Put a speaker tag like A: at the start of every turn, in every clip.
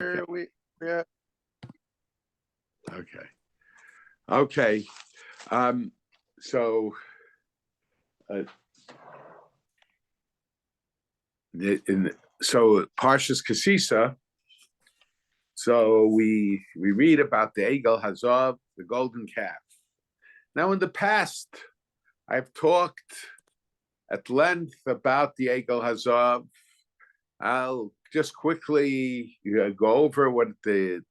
A: Okay. Yeah.
B: Okay. Okay. So Parshas Tisa. So we read about the Eigel Hazav, the golden calf. Now, in the past, I've talked at length about the Eigel Hazav. I'll just quickly go over what the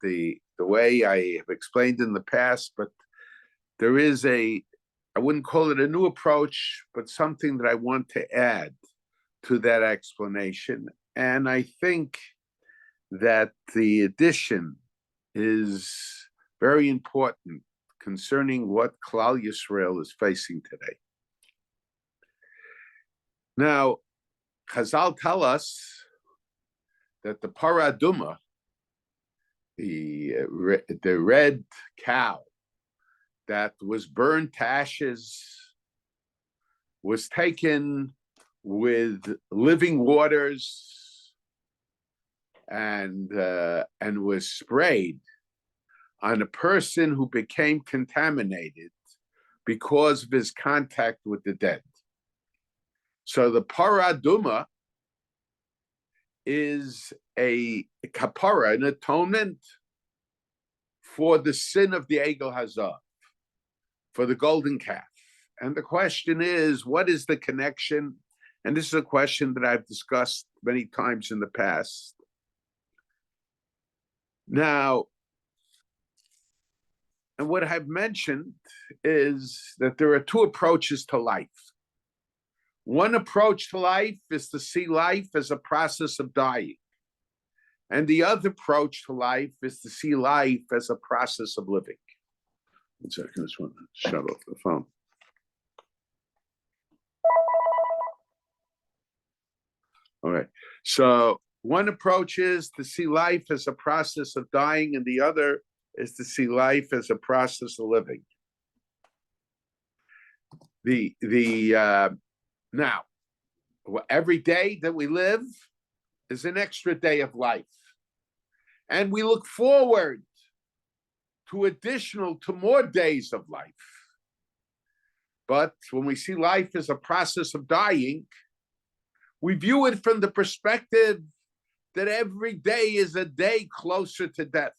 B: way I have explained in the past, but there is I wouldn't call it a new approach, but something that I want to add to that explanation. And I think that the addition is very important concerning what Klal Yisrael is facing today. Now, Chazal tell us that the Parah Duma, the red cow that was burned to ashes, was taken with living waters and was sprayed on a person who became contaminated because of his contact with the dead. So the Parah Duma is a kapara, an atonement for the sin of the Eigel Hazav, for the golden calf. And the question is, what is the connection? And this is a question that I've discussed many times in the past. Now, and what I've mentioned is that there are two approaches to life. One approach to life is to see life as a process of dying. And the other approach to life is to see life as a process of living. 1 second, I just want to shut off the phone. All right. So one approach is to see life as a process of dying, and the other is to see life as a process of living. Now, every day that we live is an extra day of life. And we look forward to more days of life. But when we see life as a process of dying, we view it from the perspective that every day is a day closer to death.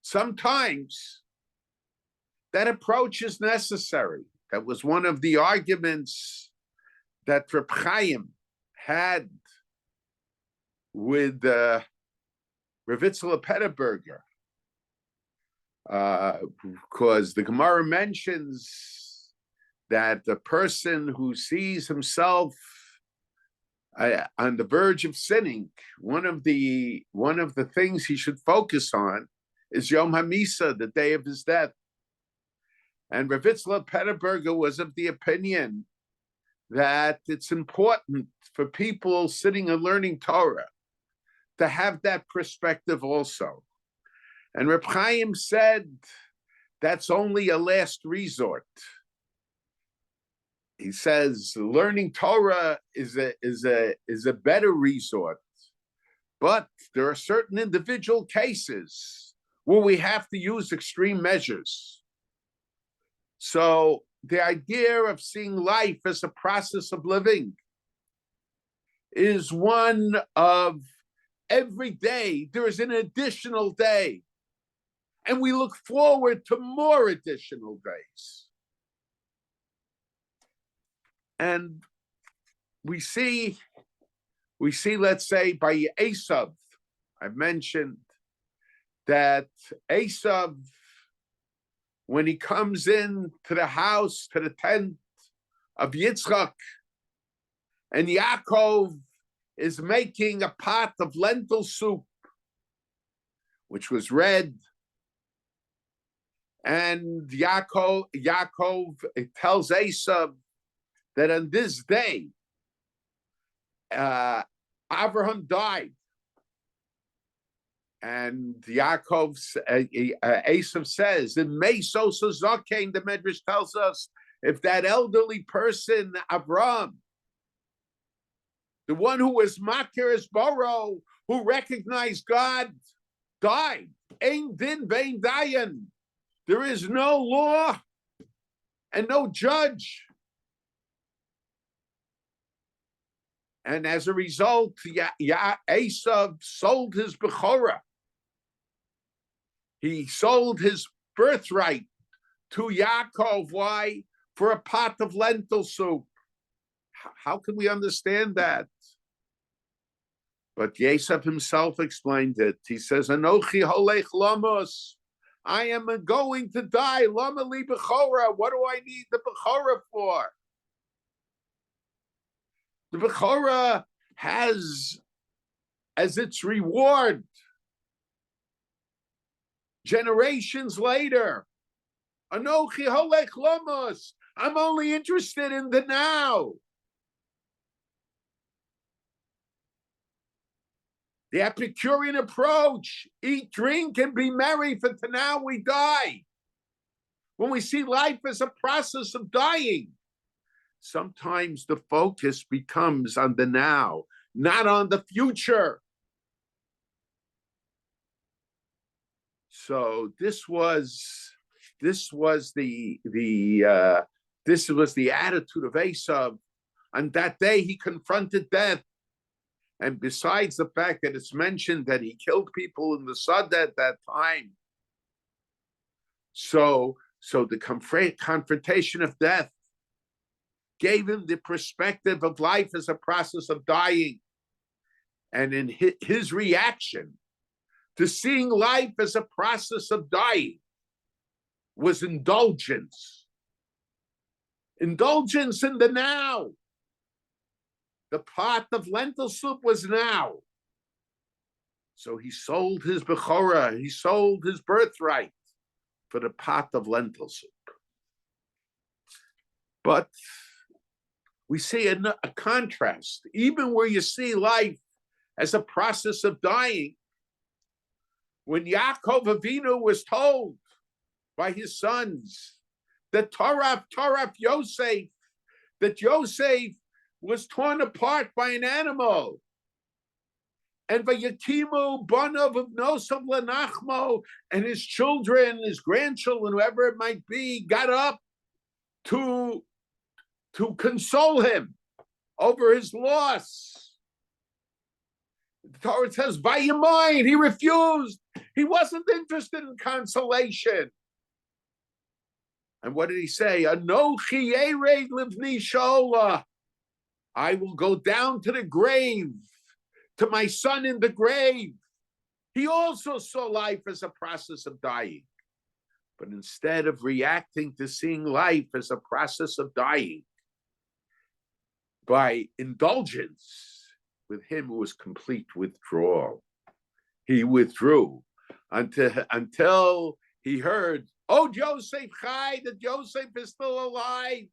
B: Sometimes that approach is necessary. That was one of the arguments that Reb Chaim had with Rav Petterberger, because the Gemara mentions that the person who sees himself on the verge of sinning, one of the things he should focus on is Yom HaMisa, the day of his death. And Rav Petterberger was of the opinion that it's important for people sitting and learning Torah to have that perspective also. And Reb Chaim said that's only a last resort. He says learning Torah is a better resort, but there are certain individual cases where we have to use extreme measures. So the idea of seeing life as a process of living is one of every day there is an additional day, and we look forward to more additional days. And we see, let's say, by Esav, I've mentioned that Esav, when he comes in to the house, to the tent of Yitzchak, and Yaakov is making a pot of lentil soup, which was red, and Yaakov tells Esav that on this day, Abraham died. And Esav says, in Mesos Zaken, the Medrash tells us, if that elderly person, Abraham, the one who was Makir as Boro, who recognized God died. Ein din vein dayan. There is no law and no judge. And as a result, Esav sold his Bechorah. He sold his birthright to Yaakov. Why? For a pot of lentil soup. How can we understand that? But Esav himself explained it. He says, Anochi holech lamos. I am going to die. Lama li Bechorah. What do I need the Bechorah for? The Bechorah has as its reward generations later. Anochi holech lamos. I'm only interested in the now. The Epicurean approach, eat, drink, and be merry, for to now we die. When we see life as a process of dying, sometimes the focus becomes on the now, not on the future. So this was the attitude of Esav. On that day, he confronted death. And besides the fact that it's mentioned that he killed people in the Sada at that time, so the confrontation of death gave him the perspective of life as a process of dying. And in his reaction to seeing life as a process of dying was indulgence. Indulgence in the now. The pot of lentil soup was now. So he sold his Bechorah, he sold his birthright for the pot of lentil soup. But we see a contrast, even where you see life as a process of dying. When Yaakov Avinu was told by his sons that Taraf Yosef, that Yosef was torn apart by an animal. And Vayakimu Banav of Nosam Lanachmo, and his children, his grandchildren, whoever it might be, got up to console him over his loss. The Torah says, Vayamoin, he refused. He wasn't interested in consolation. And what did he say? Anochi Ered Livni Shola. I will go down to the grave, to my son in the grave. He also saw life as a process of dying. But instead of reacting to seeing life as a process of dying, by indulgence, with him it was complete withdrawal. He withdrew until he heard, oh, Yosef Chai, that Yosef is still alive.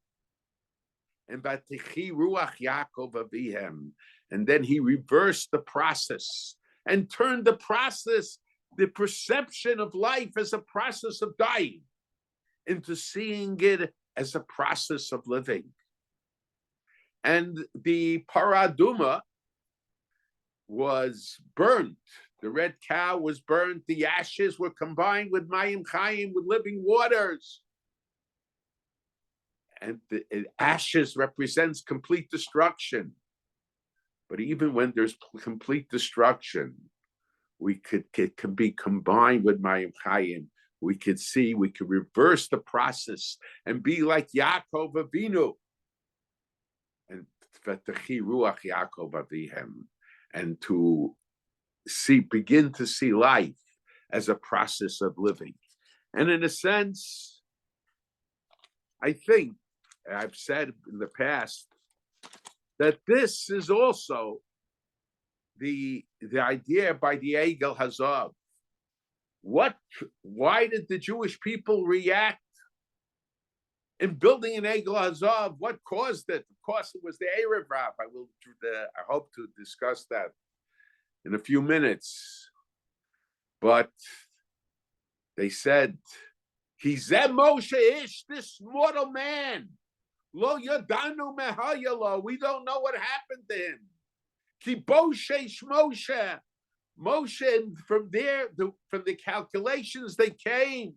B: And Vatichi Ruach Yaakov Avihem. And then he reversed the process and turned the process, the perception of life as a process of dying, into seeing it as a process of living. And the Parah Duma was burnt. The red cow was burnt. The ashes were combined with Mayim Chayim, with living waters. And the ashes represents complete destruction. But even when there's complete destruction, it can be combined with Mayim Chayim. We could reverse the process and be like Yaakov Avinu. And V'techi Ruach Yaakov Avihem. And to begin to see life as a process of living. And in a sense, I think, I've said in the past, that this is also the idea by the Eigel Hazav. Why did the Jewish people react in building an Eigel Hazav? What caused it? Of course, it was the Erev Rav. I hope to discuss that in a few minutes. But they said, Kizeh Moshe Ish, this mortal man. Lo yadanu mehayalo. We don't know what happened to him. Ki Moshe Moshe. Moshe, from the calculations they came,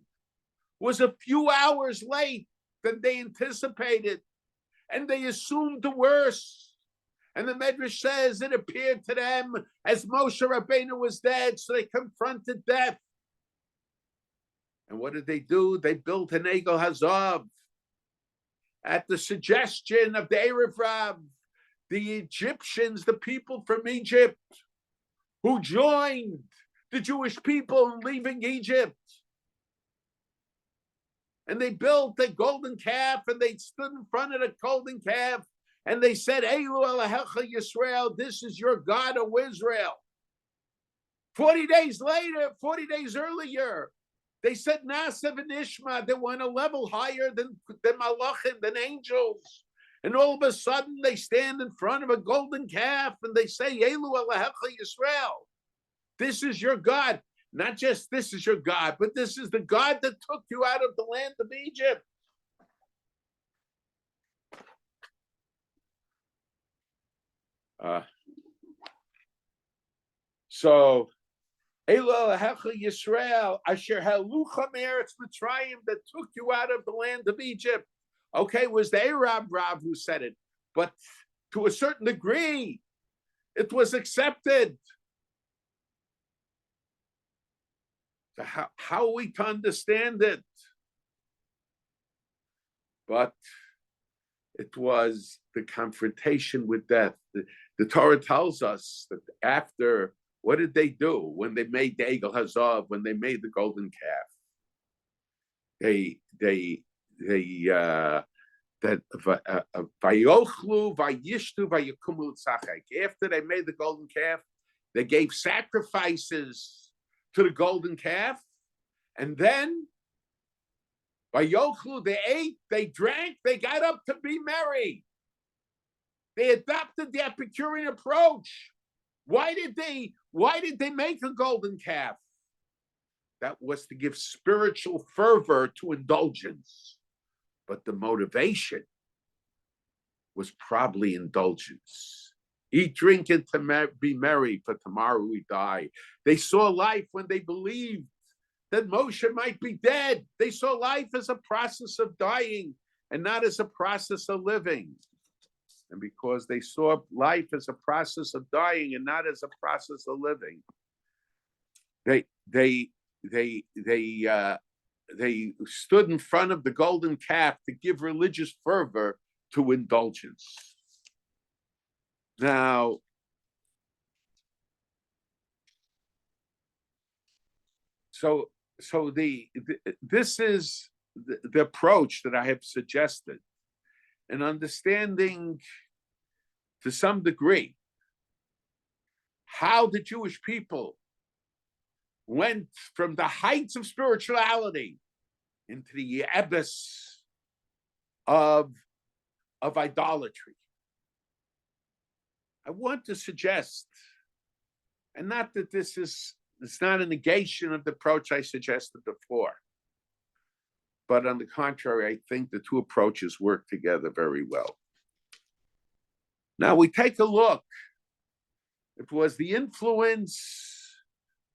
B: was a few hours late than they anticipated, and they assumed the worst. And the Medrash says it appeared to them as Moshe Rabbeinu was dead, so they confronted death. And what did they do? They built an Eigel Hazav at the suggestion of the Erev Rav, the Egyptians, the people from Egypt, who joined the Jewish people in leaving Egypt. And they built a golden calf, and they stood in front of the golden calf, and they said, Eilu Elohecha Yisrael, this is your God, O Israel. 40 days earlier, they said Nasav and Ishma. They went a level higher than Malachim, than angels. And all of a sudden, they stand in front of a golden calf, and they say, Eilu Elohecha Yisrael, this is your God. Not just this is your God, but this is the God that took you out of the land of Egypt. So, Eilu Elohecha Yisrael, Asher Halucha Me'eretz Mitzrayim, that took you out of the land of Egypt. Okay, it was the Arab Rav who said it, but to a certain degree, it was accepted. So how are we to understand it? But it was the confrontation with death. The Torah tells us that after, what did they do when they made the Eigel Hazav, when they made the golden calf? Vayochlu, Vayishtu, Vayakumu Tzachek. After they made the golden calf, they gave sacrifices to the golden calf, and then Vayochlu, they ate, they drank, they got up to be merry. They adopted the Epicurean approach. Why did they make a golden calf? That was to give spiritual fervor to indulgence. But the motivation was probably indulgence. Eat, drink, and be merry, for tomorrow we die. They saw life when they believed that Moshe might be dead. They saw life as a process of dying and not as a process of living. And because they saw life as a process of dying and not as a process of living, they stood in front of the golden calf to give religious fervor to indulgence. Now, this is the approach that I have suggested, and understanding to some degree how the Jewish people went from the heights of spirituality into the abyss of idolatry. I want to suggest, and not that it's not a negation of the approach I suggested before, but on the contrary, I think the two approaches work together very well. Now we take a look. It was the influence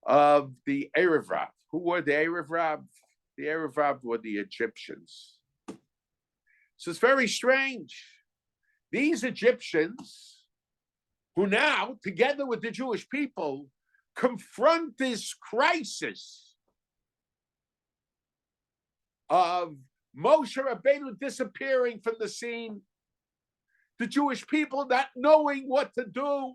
B: of the Erev Rav. Who were the Erev Rav? The Erev Rav were the Egyptians. So it's very strange. These Egyptians, who now, together with the Jewish people, confront this crisis of Moshe Rabbeinu disappearing from the scene, the Jewish people not knowing what to do.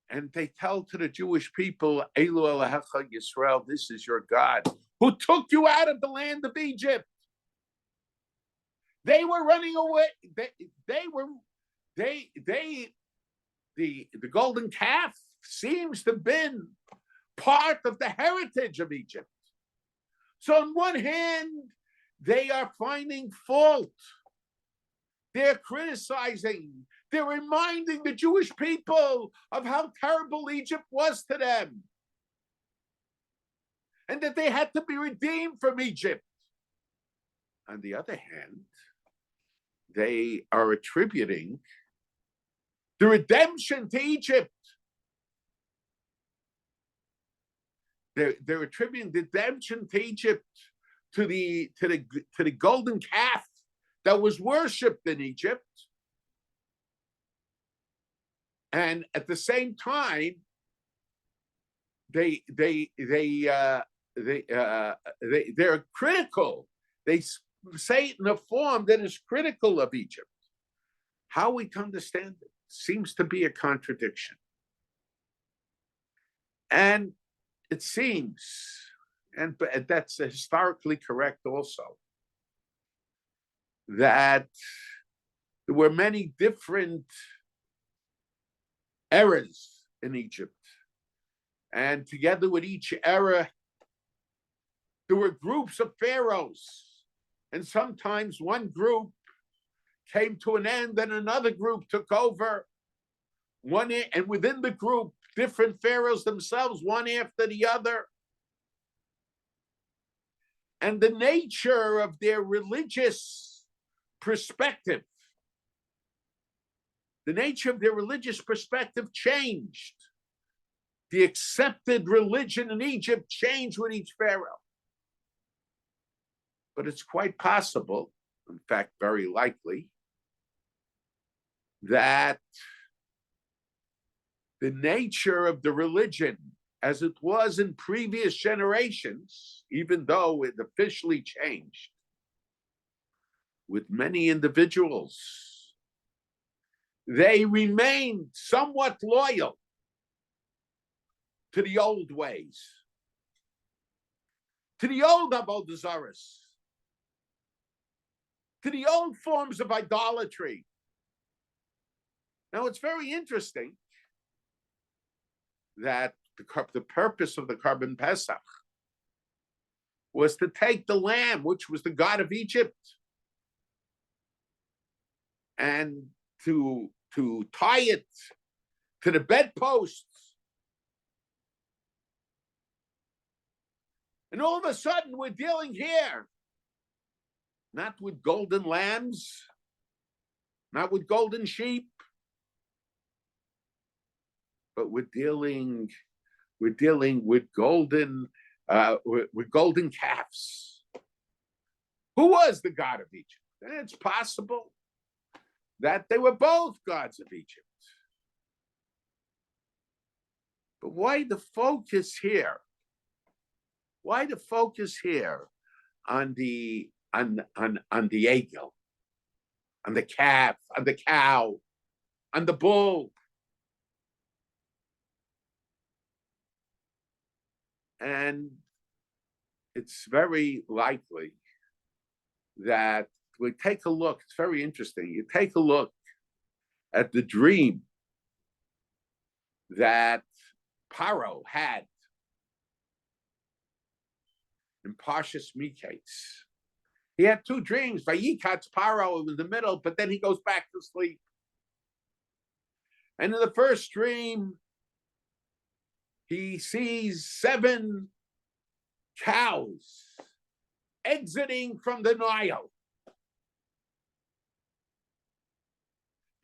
B: And they tell to the Jewish people, Eilu Elohecha Yisrael, this is your God, who took you out of the land of Egypt. They were running away. The golden calf seems to have been part of the heritage of Egypt. So on one hand, they are finding fault. They're criticizing. They're reminding the Jewish people of how terrible Egypt was to them, and that they had to be redeemed from Egypt. On the other hand, they are attributing The redemption to Egypt. They're attributing the redemption to Egypt to the golden calf that was worshipped in Egypt, and at the same time, they're critical. They say it in a form that is critical of Egypt. How we to understand it seems to be a contradiction, and it seems, and that's historically correct also, that there were many different eras in Egypt. And together with each era, there were groups of pharaohs. And sometimes one group came to an end and another group took over. And within the group, different pharaohs themselves, one after the other. And the nature of their religious perspective, changed. The accepted religion in Egypt changed with each pharaoh. But it's quite possible, in fact, very likely, that the nature of the religion as it was in previous generations, even though it officially changed, with many individuals, they remained somewhat loyal to the old ways, to the old avodazaros, to the old forms of idolatry. Now, it's very interesting that the purpose of the Korban Pesach was to take the lamb, which was the god of Egypt, and to tie it to the bedposts. And all of a sudden, we're dealing here not with golden lambs, not with golden sheep, but we're dealing with golden calves. Who was the god of Egypt? And it's possible that they were both gods of Egypt. But why the focus here? Why the focus here on the Eigel, on the calf, on the cow, on the bull? And it's very likely that we take a look. It's very interesting. You take a look at the dream that Parah had in Parshas Miketz. He had two dreams. Vayikatz Parah in the middle, but then he goes back to sleep. And in the first dream, he sees 7 cows exiting from the Nile.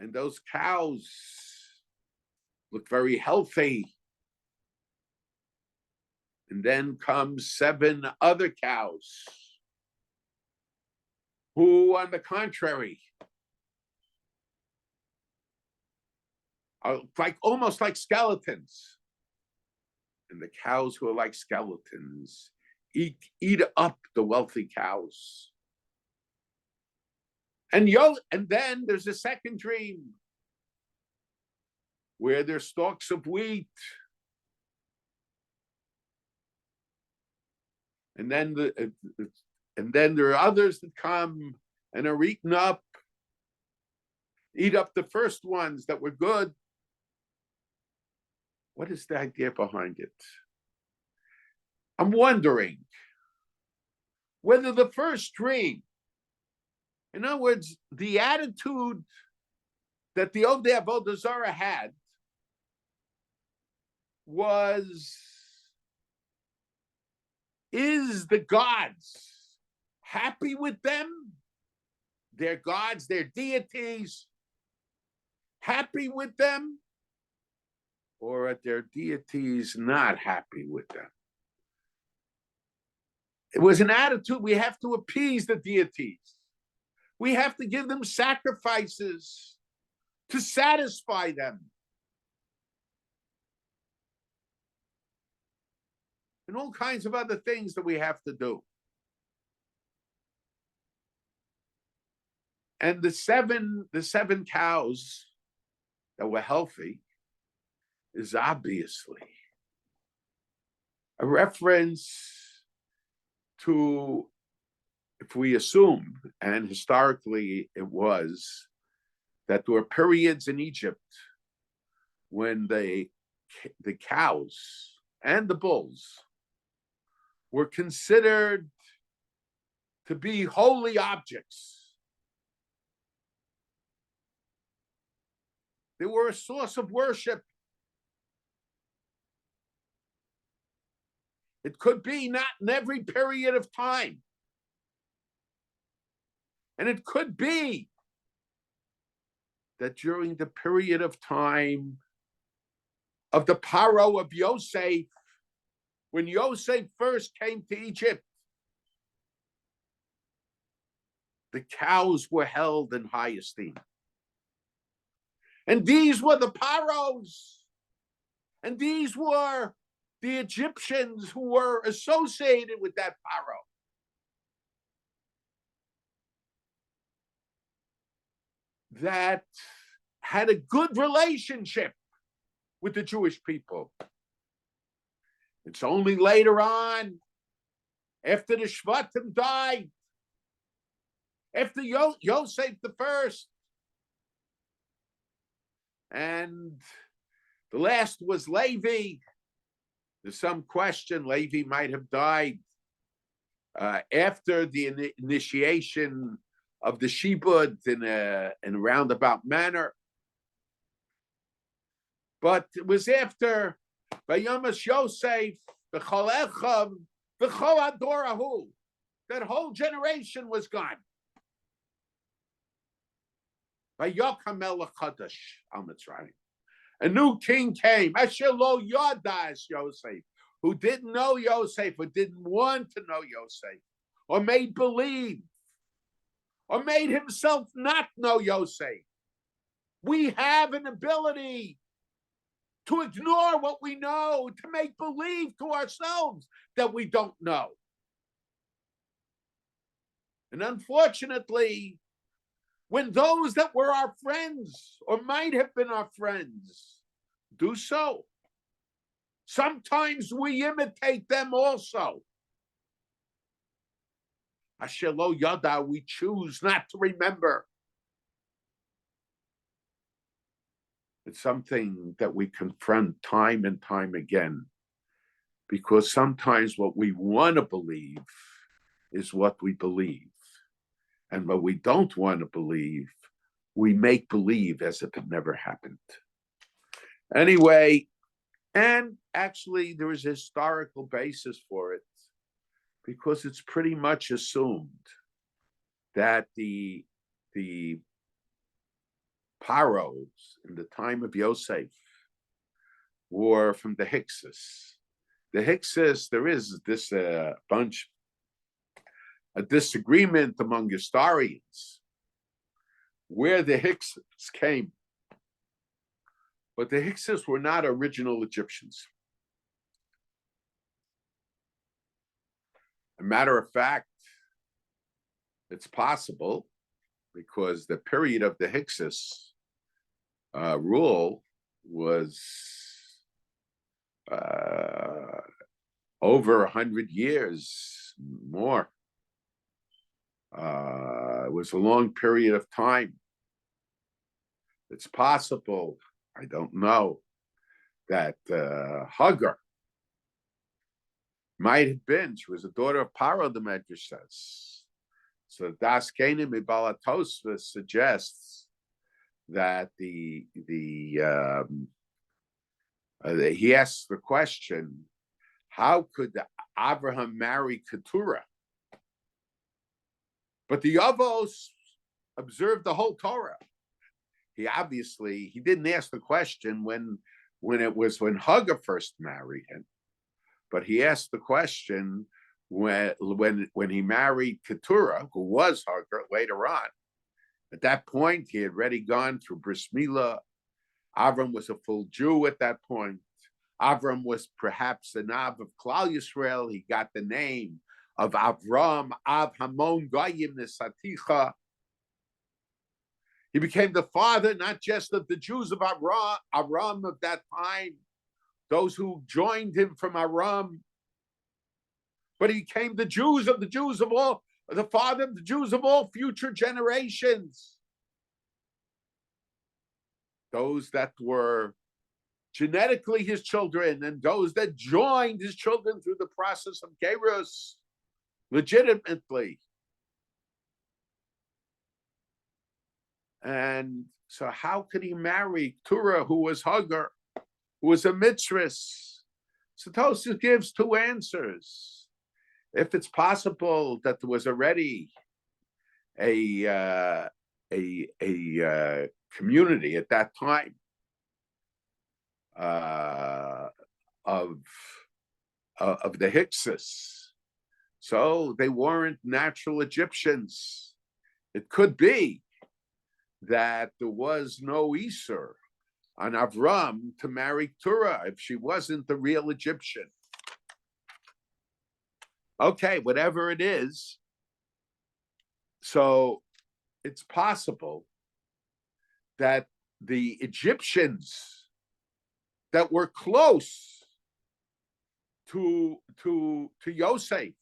B: And those cows look very healthy. And then comes 7 other cows who, on the contrary, are almost like skeletons. And the cows who are like skeletons eat up the wealthy cows. And then there's a second dream where there's stalks of wheat. And then there are others that come and are eaten up, eat up the first ones that were good. What is the idea behind it? I'm wondering whether the first dream, in other words, the attitude that the Ovdei Avodah Zarah had was, is the gods happy with them? Their gods, their deities, happy with them, or are their deities not happy with them? It was an attitude, we have to appease the deities. We have to give them sacrifices to satisfy them. And all kinds of other things that we have to do. And the seven cows that were healthy is obviously a reference to, if we assume, and historically it was, that there were periods in Egypt when the cows and the bulls were considered to be holy objects. They were a source of worship. It could be not in every period of time. And it could be that during the period of time of the Parah of Yosef, when Yosef first came to Egypt, the cows were held in high esteem. And these were the Parahs. And these were the Egyptians who were associated with that Parah. That had a good relationship with the Jewish people. It's only later on, after the Shvatim died, after Yosef the first, and the last was Levi. There's some question Levi might have died after the initiation of the Shibud in a roundabout manner. But it was after Vayomash Yosef, V'chol Echav, V'chol Adorahu, that whole generation was gone. Vayokam Melech Chadash al Mitzrayim. A new king came, Asher lo yadas Yosef, who didn't know Yosef, who didn't want to know Yosef, or made believe, or made himself not know Yosef. We have an ability to ignore what we know, to make believe to ourselves that we don't know. And unfortunately, when those that were our friends, or might have been our friends, do so, sometimes we imitate them also. Asher lo yada, we choose not to remember. It's something that we confront time and time again, because sometimes what we want to believe is what we believe. And what we don't want to believe, we make believe as if it never happened. Anyway, and actually there is a historical basis for it, because it's pretty much assumed that the Paros in the time of Yosef were from the Hyksos. The Hyksos, there is this a disagreement among historians where the Hyksos came. But the Hyksos were not original Egyptians. A matter of fact, it's possible, because the period of the Hyksos rule was over 100 years more. It was a long period of time. It's possible, I don't know, that Hagar might have been, she was a daughter of Parah, the Medrash says. So Das Kenim Ibalatosva suggests that he asks the question, how could Abraham marry Keturah? But the Avos observed the whole Torah. he didn't ask the question when Hagar first married him, but he asked the question when he married Keturah, who was Hagar later on. At that point, he had already gone through Bris Milah. Avram was a full Jew at that point. Avram was perhaps the Nav of Klal Yisrael. He got the name of Avram, Av Hamon Goyim Nesaticha. He became the father not just of the Jews of Aram of that time, those who joined him from Aram, but he became the Jews of all, the father of the Jews of all future generations. Those that were genetically his children and those that joined his children through the process of Gerus legitimately. And so how could he marry Keturah, who was Hagar, who was a mitzvah? So Tosfos gives two answers. If it's possible that there was already a community at that time of the Hyksos, so they weren't natural Egyptians. It could be that there was no Isur on Avram to marry Keturah if she wasn't the real Egyptian. Okay, whatever it is, so it's possible that the Egyptians that were close to Yosef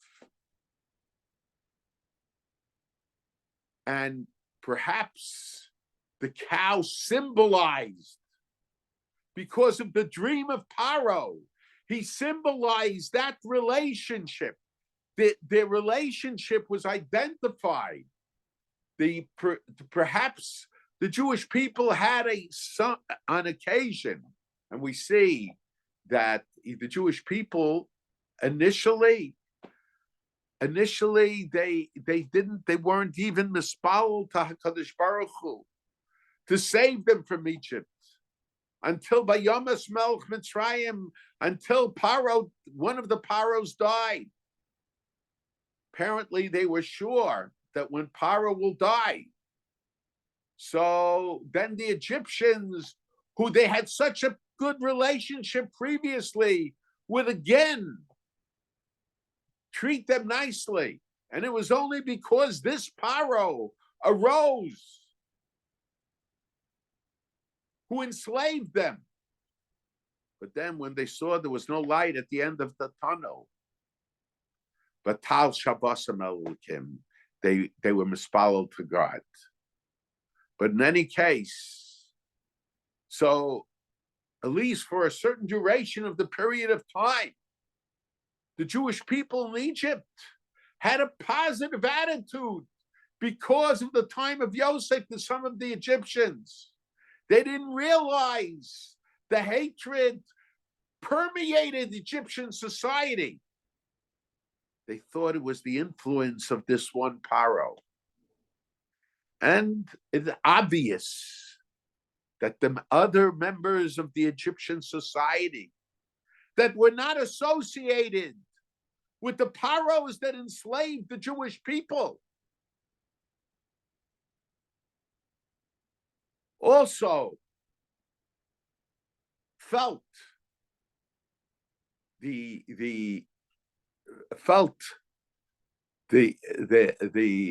B: and perhaps the cow symbolized, because of the dream of Parah, he symbolized that relationship. Their relationship was identified. Perhaps the Jewish people had on occasion, and we see that the Jewish people initially they weren't even mispalel to HaKadosh Baruch Hu to save them from Egypt until Bayamas Melch Mitzrayim, until Parah, one of the Paros died. Apparently, they were sure that when Parah will die, so then the Egyptians, who they had such a good relationship previously, would again treat them nicely. And it was only because this Parah arose who enslaved them. But then when they saw there was no light at the end of the tunnel, but Tal Shabbosam Elokim, they were mispalel to God. But in any case, so at least for a certain duration of the period of time, the Jewish people in Egypt had a positive attitude because of the time of Yosef to some of the Egyptians. They didn't realize the hatred permeated Egyptian society. They thought it was the influence of this one Parah. And it's obvious that the other members of the Egyptian society that were not associated with the Parahs that enslaved the Jewish people also felt the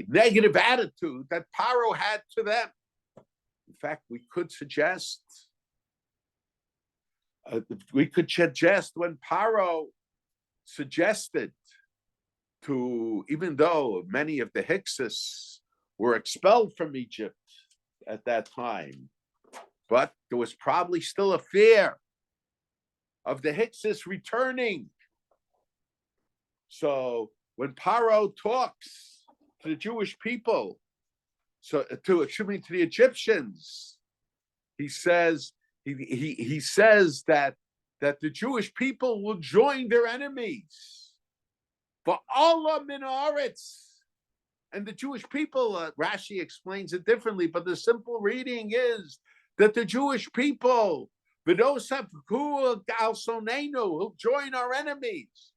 B: negative attitude that Parah had to them. In fact, we could suggest when Parah suggested to, even though many of the Hyksos were expelled from Egypt at that time, but there was probably still a fear of the Hyksos returning. So when Parah talks to the Jewish people, to the Egyptians, he says that the Jewish people will join their enemies. For Allah min haaretz. And the Jewish people, Rashi explains it differently, but the simple reading is that the Jewish people, will join our enemies.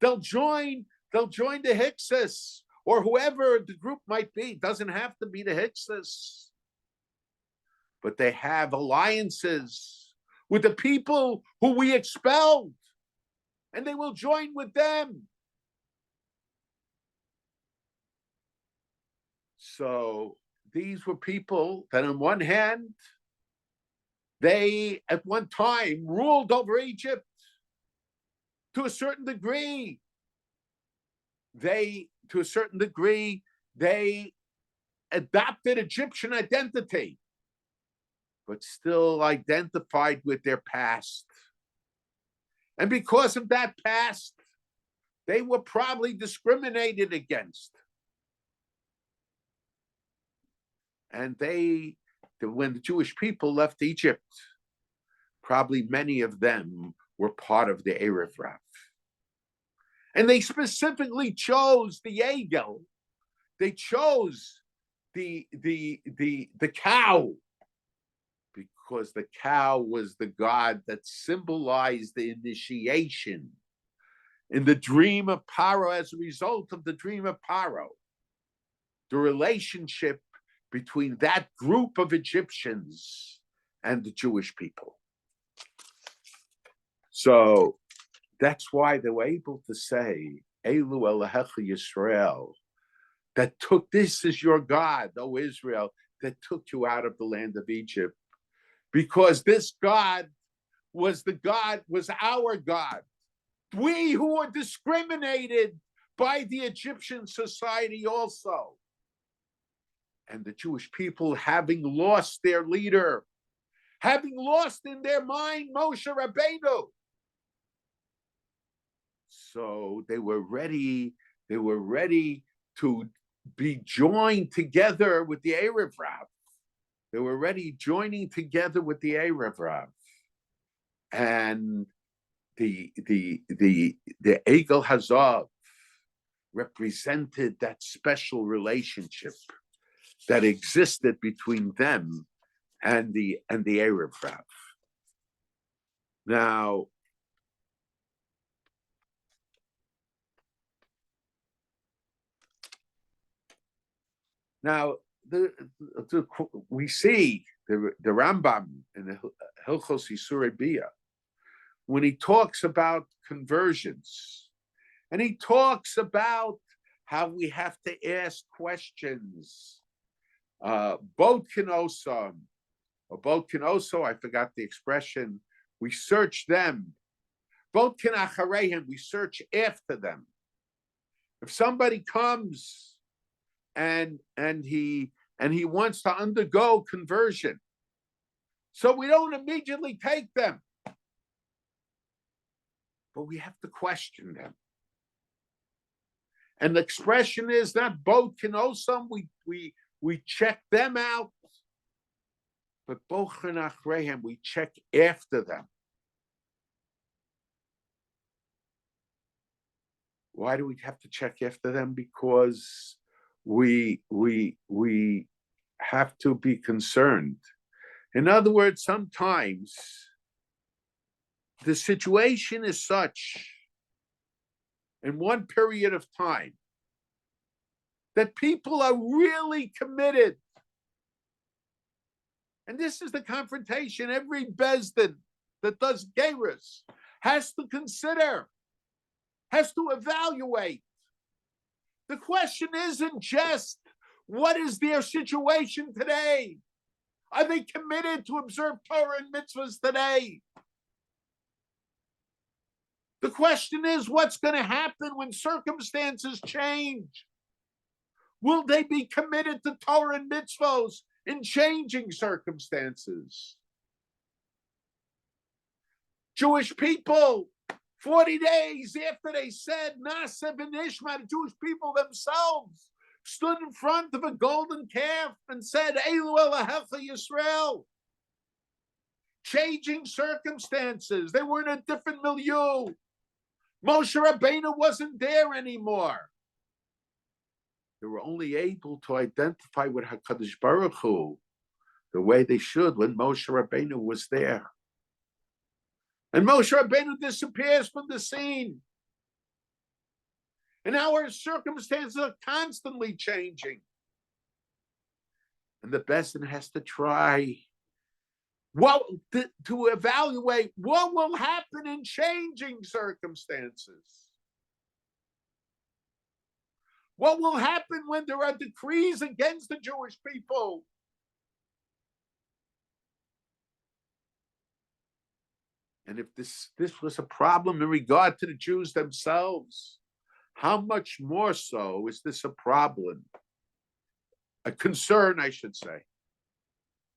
B: They'll join the Hyksos, or whoever the group might be. It doesn't have to be the Hyksos. But they have alliances with the people who we expelled, and they will join with them. So these were people that on one hand, they at one time ruled over Egypt to a certain degree. They adopted Egyptian identity, but still identified with their past. And because of that past, they were probably discriminated against. And when the Jewish people left Egypt, probably many of them were part of the Erev Rav. And they specifically chose the Eigel. They chose the cow, because the cow was the god that symbolized the initiation in the dream of Parah. As a result of the dream of Parah, the relationship between that group of Egyptians and the Jewish people. So that's why they were able to say, Elu Elohecha Yisrael, that took, this is your God, O Israel, that took you out of the land of Egypt. Because this God was our God. We who were discriminated by the Egyptian society also. And the Jewish people, having lost their leader, having lost in their mind Moshe Rabbeinu. So they were ready to be joined together with the Erev Rav. They were already joining together with the Erev Rav. And the Eigel Hazav represented that special relationship that existed between them and the Erev Rav. Now we see the Rambam in the Hilchos Yisurei Bia, when he talks about conversions, and he talks about how we have to ask questions. Bodkin also, I forgot the expression, we search them. Bodkin achareihem, we search after them. If somebody comes and he wants to undergo conversion, so we don't immediately take them, but we have to question them. And the expression is not bodkin osam, we check them out, but bochin achreihem, we check after them. Why do we have to check after them? Because we have to be concerned. In other words, sometimes the situation is such in one period of time that people are really committed. And this is the confrontation every Bezdin that does Geirus has to consider, has to evaluate. The question isn't just, what is their situation today? Are they committed to observe Torah and mitzvahs today? The question is, what's going to happen when circumstances change? Will they be committed to Torah and mitzvahs in changing circumstances? Jewish people, 40 days after they said Naaseh v'nishma, the Jewish people themselves stood in front of a golden calf and said, Eilu Elohecha Yisrael. Changing circumstances. They were in a different milieu. Moshe Rabbeinu wasn't there anymore. They were only able to identify with HaKadosh Baruch Hu. the way they should when Moshe Rabbeinu was there. And Moshe Rabbeinu disappears from the scene. And our circumstances are constantly changing. And the Besdin has to try to evaluate what will happen in changing circumstances. What will happen when there are decrees against the Jewish people? And if this was a problem in regard to the Jews themselves, how much more so is this a problem, a concern, I should say,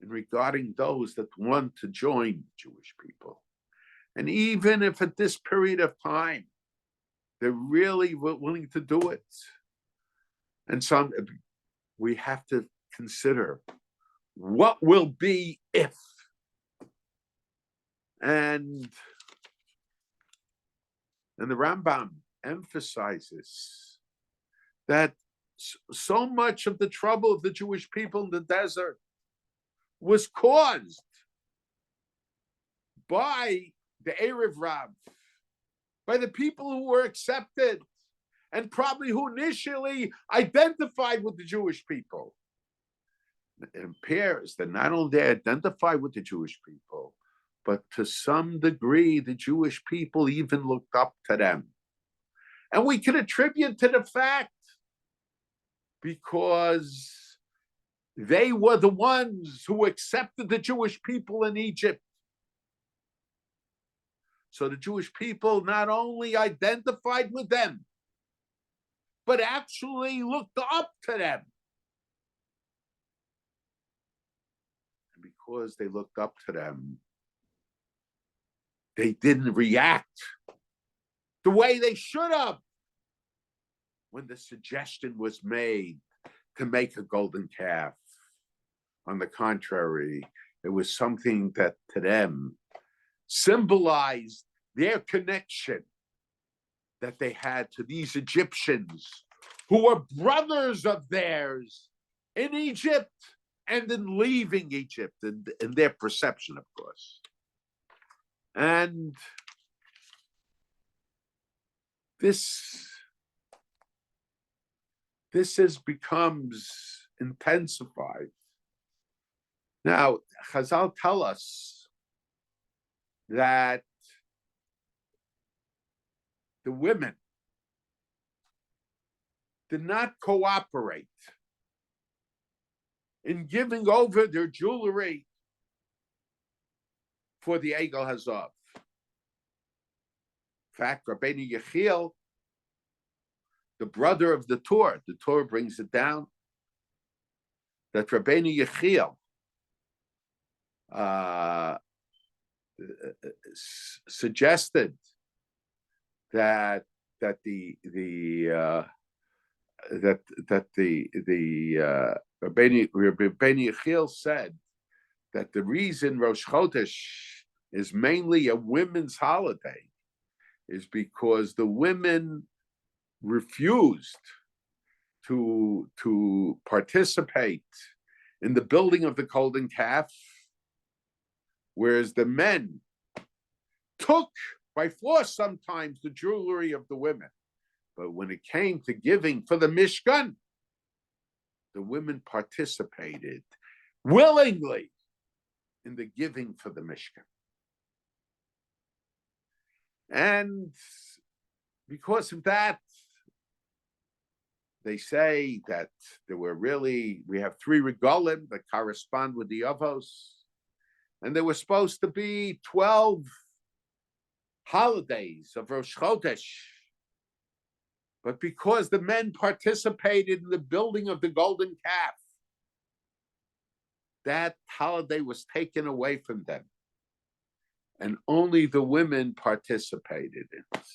B: in regarding those that want to join the Jewish people? And even if at this period of time, they're really willing to do it, and we have to consider what will be if. And the Rambam emphasizes that so much of the trouble of the Jewish people in the desert was caused by the Erev Rav, by the people who were accepted, and probably who initially identified with the Jewish people. It appears that not only they identified with the Jewish people, but to some degree, the Jewish people even looked up to them. And we can attribute to the fact because they were the ones who accepted the Jewish people in Egypt. So the Jewish people not only identified with them, but actually looked up to them. And because they looked up to them, they didn't react the way they should have when the suggestion was made to make a golden calf. On the contrary, it was something that to them symbolized their connection that they had to these Egyptians who were brothers of theirs in Egypt and in leaving Egypt, in their perception, of course. And this becomes intensified. Now, Chazal tell us that the women did not cooperate in giving over their jewelry for the Eigel Hazav. In fact, Rabbeinu Yechiel, the brother of the Torah brings it down, that Rabbeinu Yechiel suggested that Rabbeinu Yechiel said that the reason Rosh Chodesh is mainly a women's holiday is because the women refused to participate in the building of the golden calf, whereas the men took by force sometimes the jewelry of the women. But when it came to giving for the Mishkan, the women participated willingly in the giving for the Mishkan. And because of that, they say that we have 3 regalim that correspond with the Avos, and there were supposed to be 12 holidays of Rosh Chodesh. But because the men participated in the building of the golden calf, that holiday was taken away from them. And only the women participated in it.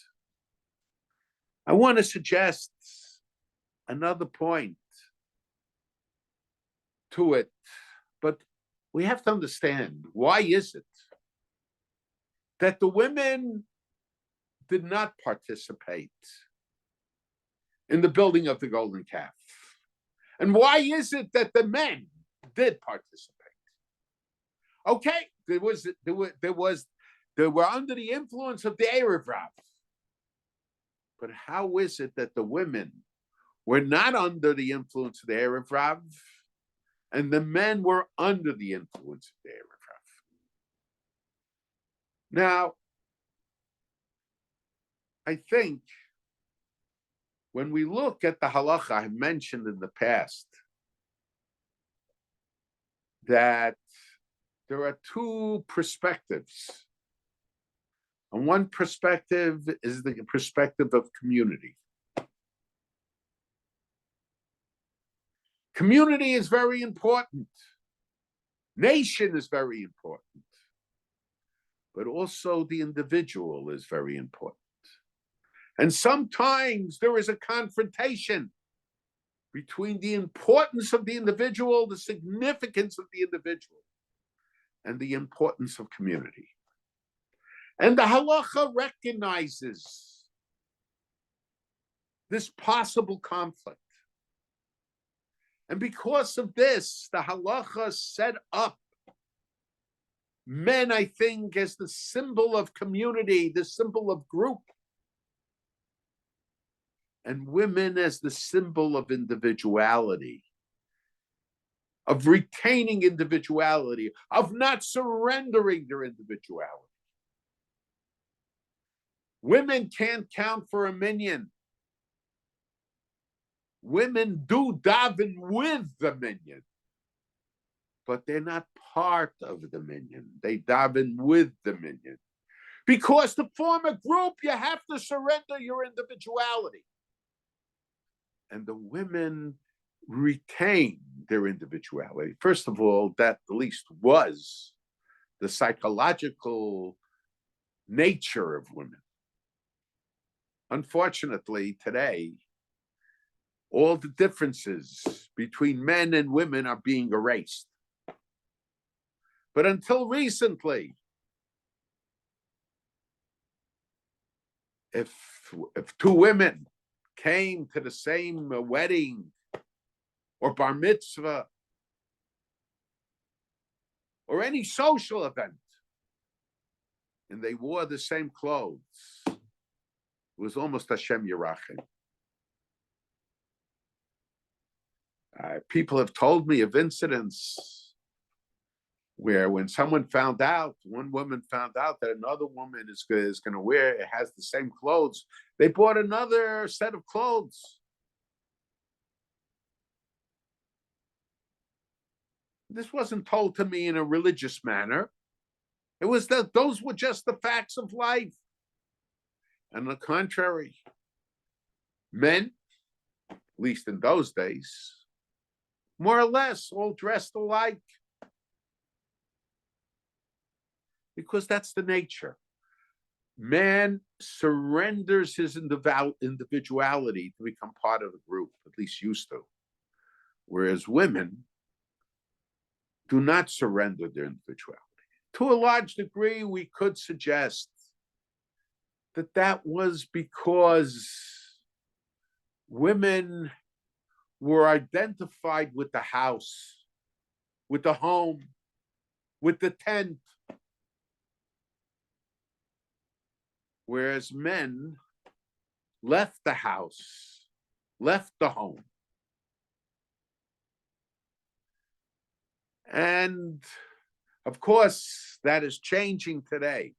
B: I want to suggest another point to it, but we have to understand, why is it that the women did not participate in the building of the golden calf? And why is it that the men did participate? Okay, they were under the influence of the Erev Rav. But how is it that the women were not under the influence of the Erev Rav, and the men were under the influence of the Erev Rav? Now, I think when we look at the halacha, I mentioned in the past that there are two perspectives. And one perspective is the perspective of community. Community is very important. Nation is very important. But also the individual is very important. And sometimes there is a confrontation between the importance of the individual, the significance of the individual, and the importance of community. And the halacha recognizes this possible conflict. And because of this, the halacha set up men, I think, as the symbol of community, the symbol of group, and women as the symbol of individuality, of retaining individuality, of not surrendering their individuality. Women can't count for a minyan. Women do daven with the minyan, but they're not part of the minyan. They daven with the minyan. Because to form a group, you have to surrender your individuality. And the women retain their individuality. First of all, that at least was the psychological nature of women. Unfortunately, today, all the differences between men and women are being erased. But until recently, if two women came to the same wedding or bar mitzvah or any social event, and they wore the same clothes, it was almost Hashem Yerachim. People have told me of incidents where when someone found out, one woman found out that another woman is going to wear, it has the same clothes, they bought another set of clothes. This wasn't told to me in a religious manner. It was that those were just the facts of life. And on the contrary, men, at least in those days, more or less all dressed alike. Because that's the nature. Man surrenders his individuality to become part of the group, at least used to. Whereas women do not surrender their individuality. To a large degree, we could suggest that that was because women were identified with the house, with the home, with the tent, whereas men left the house, left the home. And of course, that is changing today.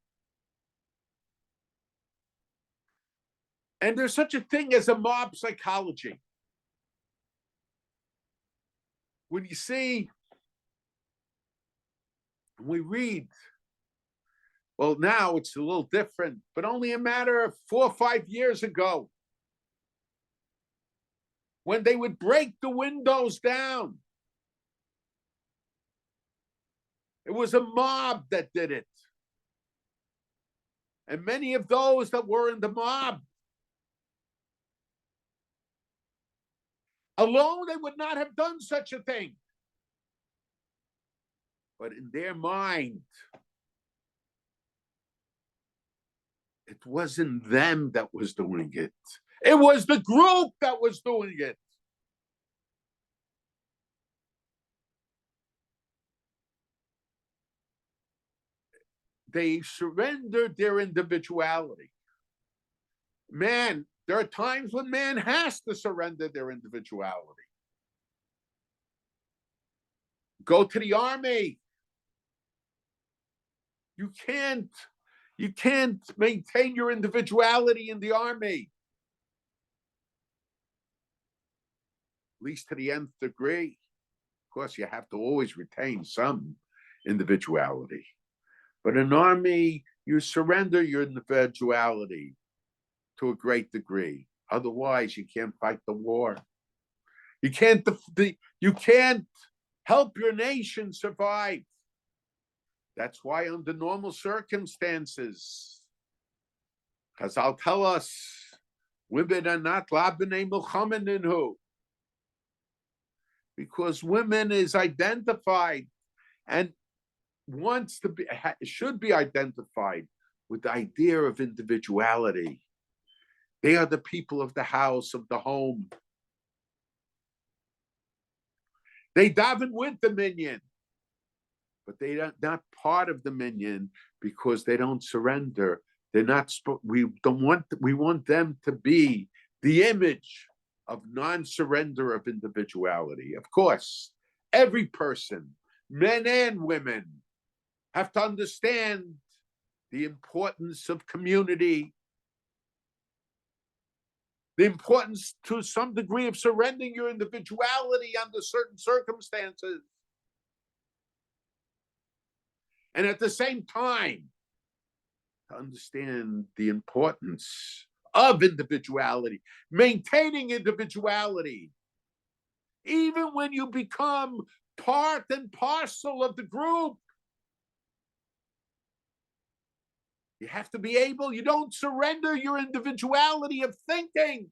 B: And there's such a thing as a mob psychology. When you see, we read, well, now it's a little different, but only a matter of 4 or 5 years ago, when they would break the windows down, it was a mob that did it. And many of those that were in the mob, alone, they would not have done such a thing. But in their mind, it wasn't them that was doing it. It was the group that was doing it. they surrendered their individuality. Man, there are times when man has to surrender their individuality. Go to the army. You can't maintain your individuality in the army. At least to the nth degree. Of course, you have to always retain some individuality. But in an army, you surrender your individuality to a great degree. Otherwise, you can't fight the war. You can't help your nation survive. That's why under normal circumstances, Chazal tell us, women are not labinei milchamininu, because women is identified and should be identified with the idea of individuality. They are the people of the house, of the home. They daven with the minyan, but they are not part of the minyan because they don't surrender. They're not. We want them to be the image of non-surrender of individuality. Of course, every person, men and women, have to understand the importance of community, the importance to some degree of surrendering your individuality under certain circumstances. And at the same time, to understand the importance of individuality, maintaining individuality, even when you become part and parcel of the group. You have to be able, you don't surrender your individuality of thinking.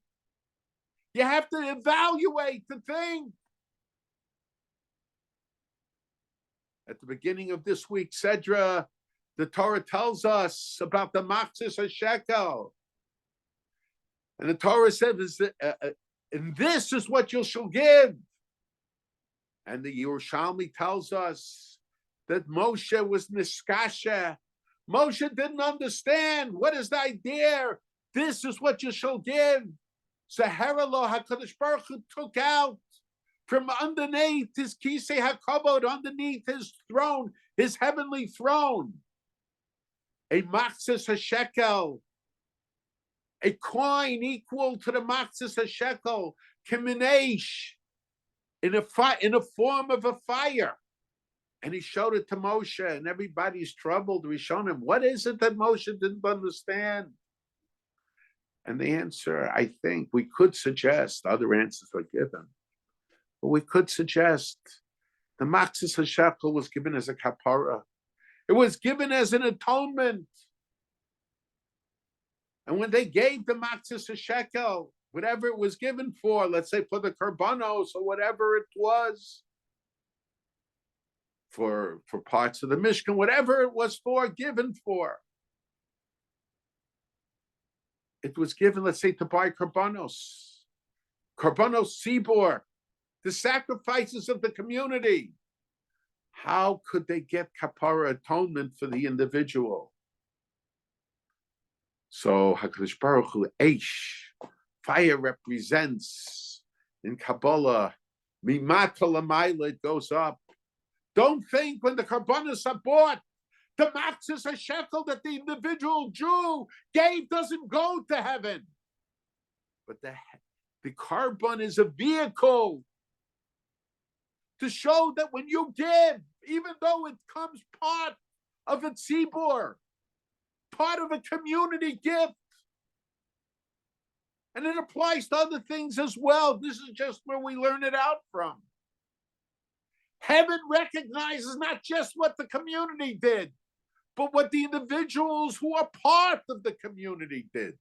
B: You have to evaluate the thing. At the beginning of this week's Sedra, the Torah tells us about the Machzis HaShekel. And the Torah says, and this is what you shall give. And the Yerushalmi tells us that Moshe was niskasha. Moshe didn't understand. What is the idea? This is what you shall give. So Heralo HaKadosh Baruch Hu took out from underneath his kisei hakavod, underneath his throne, his heavenly throne, a Machzis HaShekel, a coin equal to the Machzis HaShekel, Kimineish, in a form of a fire. And he showed it to Moshe, and everybody's troubled. We showed him, what is it that Moshe didn't understand? And the answer, I think, we could suggest, other answers were given, but we could suggest the Machzis HaShekel was given as a kapara. It was given as an atonement. And when they gave the Machzis HaShekel, whatever it was given for, let's say for the karbanos or whatever it was, for parts of the Mishkan, whatever it was for, given for. It was given, let's say, to buy karbanos sibor, the sacrifices of the community. How could they get kapara atonement for the individual? So HaKadosh Baruch Hu, Eish, fire represents in Kabbalah, Mimata Lamaila, it goes up. Don't think when the karbanos are bought, the Machzis HaShekel that the individual Jew gave doesn't go to heaven. But the carbon is a vehicle to show that when you give, even though it comes part of a tzibur, part of a community gift, and it applies to other things as well. This is just where we learn it out from. Heaven recognizes not just what the community did, but what the individuals who are part of the community did.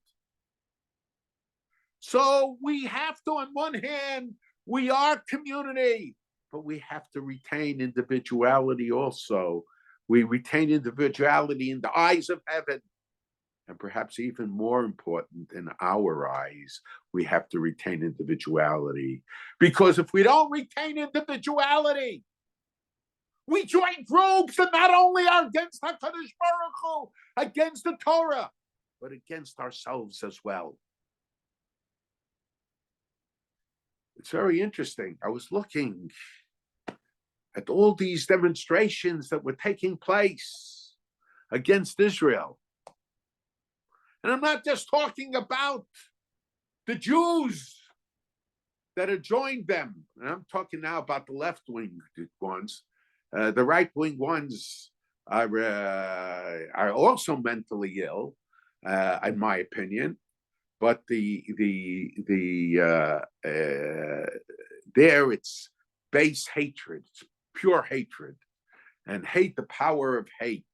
B: So we have to, on one hand, we are community, but we have to retain individuality also. We retain individuality in the eyes of heaven. And perhaps even more important, in our eyes, we have to retain individuality. Because if we don't retain individuality, We join groups that not only are against HaKadosh Baruch Hu, against the Torah, but against ourselves as well. It's very interesting. I was looking at all these demonstrations that were taking place against Israel. And I'm not just talking about the Jews that have joined them. And I'm talking now about the left-wing ones. The right-wing ones are also mentally ill, in my opinion. But there it's base hatred, it's pure hatred, and hate. The power of hate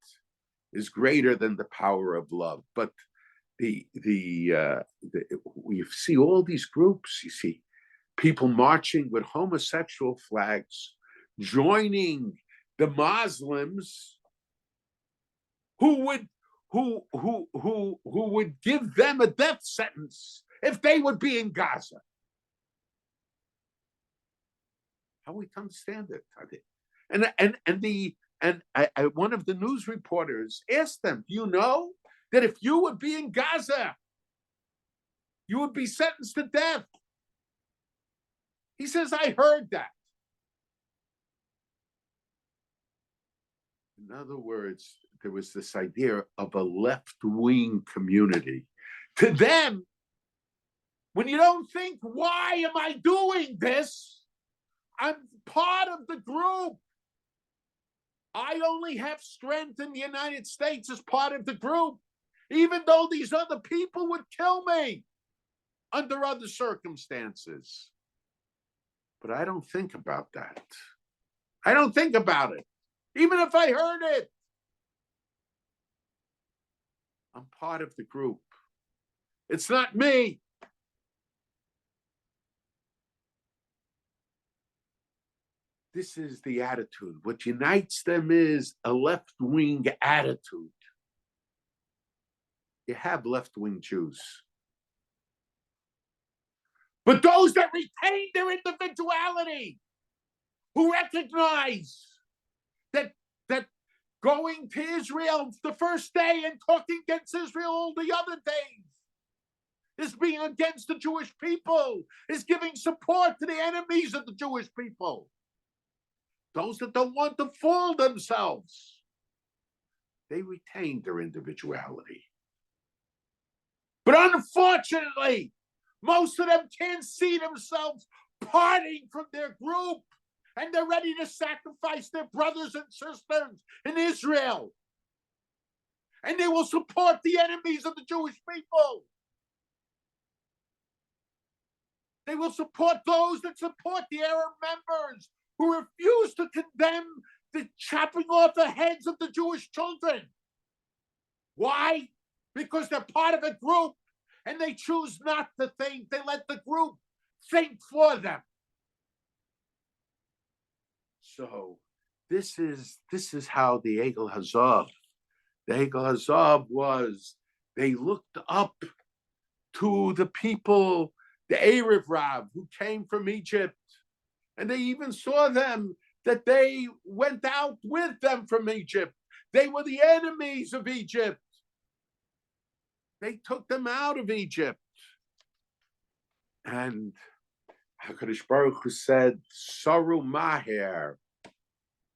B: is greater than the power of love. But we see all these groups. You see people marching with homosexual flags, joining the Muslims who would give them a death sentence if they would be in Gaza. How we understand it? And one of the news reporters asked them, "Do you know that if you would be in Gaza, you would be sentenced to death?" He says, "I heard that." In other words, there was this idea of a left-wing community. To them, when you don't think, why am I doing this? I'm part of the group. I only have strength in the United States as part of the group, even though these other people would kill me under other circumstances. But I don't think about that. I don't think about it. Even if I heard it, I'm part of the group. It's not me. This is the attitude. What unites them is a left-wing attitude. You have left-wing Jews. But those that retain their individuality, who recognize that going to Israel the first day and talking against Israel all the other days is being against the Jewish people, is giving support to the enemies of the Jewish people. Those that don't want to fool themselves, they retain their individuality. But unfortunately, most of them can't see themselves parting from their group, and they're ready to sacrifice their brothers and sisters in Israel. And they will support the enemies of the Jewish people. They will support those that support the Arab members who refuse to condemn the chopping off the heads of the Jewish children. Why? Because they're part of a group and they choose not to think. They let the group think for them. So this is how the Eigel Hazav. The Eigel Hazav was, they looked up to the people, the Erev Rav, who came from Egypt. And they even saw them, that they went out with them from Egypt. They were the enemies of Egypt. They took them out of Egypt. And HaKadosh Baruch Hu said, Saru Maher.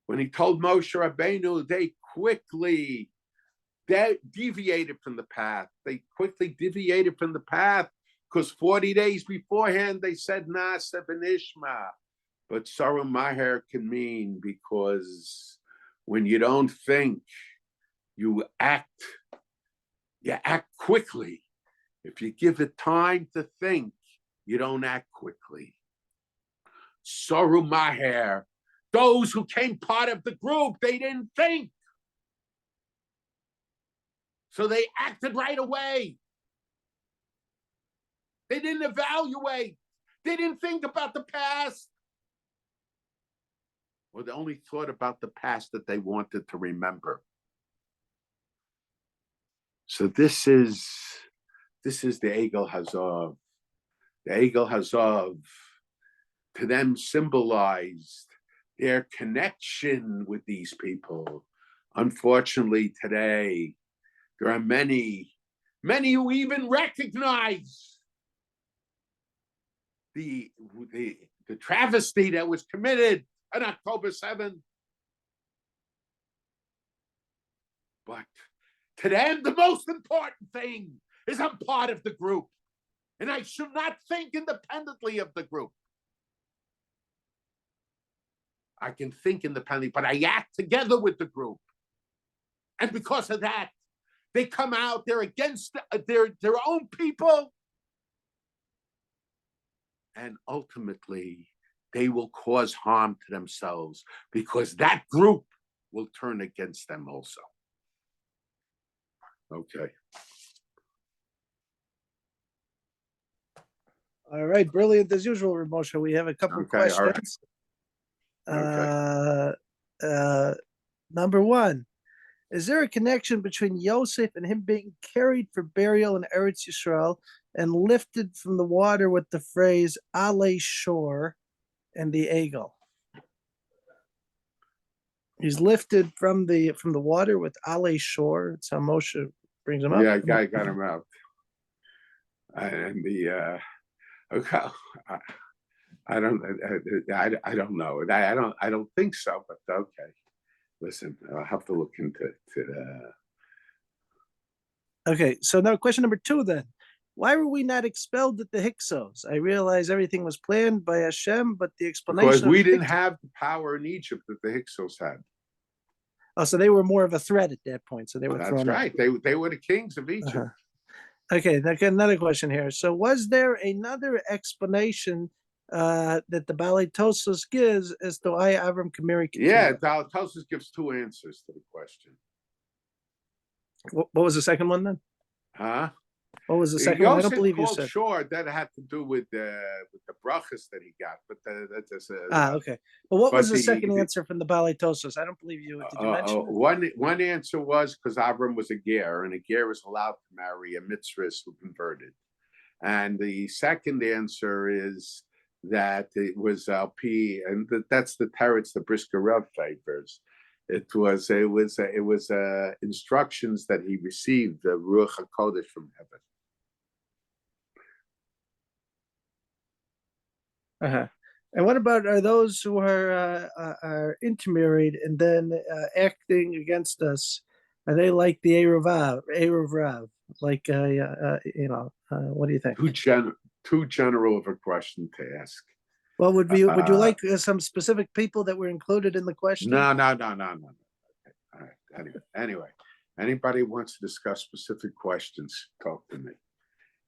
B: When he told Moshe Rabbeinu, they quickly deviated from the path. They quickly deviated from the path because 40 days beforehand, they said, Nasa Benishma. But Saru Maher can mean because when you don't think, you act quickly. If you give it time to think, you don't act quickly. Saru Maher, those who came part of the group, they didn't think. So they acted right away. They didn't evaluate. They didn't think about the past. Or they only thought about the past that they wanted to remember. So this is the Eigel Hazav. The Eigel Hazav, to them, symbolized their connection with these people. Unfortunately, today, there are many who even recognize the travesty that was committed on October 7th. But to them, the most important thing is I'm part of the group. And I should not think independently of the group. I can think independently, but I act together with the group. And because of that, they come out, they're against their own people. And ultimately, they will cause harm to themselves because that group will turn against them also. Okay.
A: All right, brilliant as usual, Moshe. We have a couple of questions.
B: Okay.
A: Number one, is there a connection between Yosef and him being carried for burial in Eretz Yisrael and lifted from the water with the phrase "Ale Shore" and the Eigel? He's lifted from the water with Ale Shore. It's how Moshe brings him up.
B: Yeah, I got him out. And the okay, I don't know. I don't think so. But okay, listen, I'll have to look into it.
A: Okay, so now question number two then. Why were we not expelled at the Hyksos? I realize everything was planned by Hashem, but the explanation
B: because we didn't have the power in Egypt that the Hyksos had.
A: Oh, so they were more of a threat at that point. So they were thrown out.
B: That's right. They were the kings of Egypt.
A: Okay, another question here. So was there another explanation that the Balei Tosfos gives as to why Avram can marry Keturah?
B: Yeah, Balei Tosfos gives two answers to the question.
A: What was the second one then?
B: Huh?
A: What was the second one? I don't believe you said.
B: Sure, that had to do with the brachas that he got, but that's
A: okay. But what was the second answer from the Balei Tosfos? I don't believe you. Did you mention it?
B: One answer was because Avram was a ger, and a ger was allowed to marry a mitzvah who converted. And the second answer is that it was P, and that's the teretz the Brisker Rav favors. It was instructions that he received, the Ruach HaKodesh from heaven.
A: And what about are those who are intermarried and then acting against us? Are they like the Erev Rav? Like what do you think?
B: Too general of a question to ask.
A: Well, would you like some specific people that were included in the question?
B: No. Okay. All right. Anyway, anybody wants to discuss specific questions, talk to me,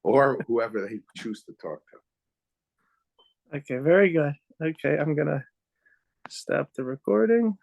B: or whoever they choose to talk to.
A: Okay, very good. Okay, I'm gonna stop the recording.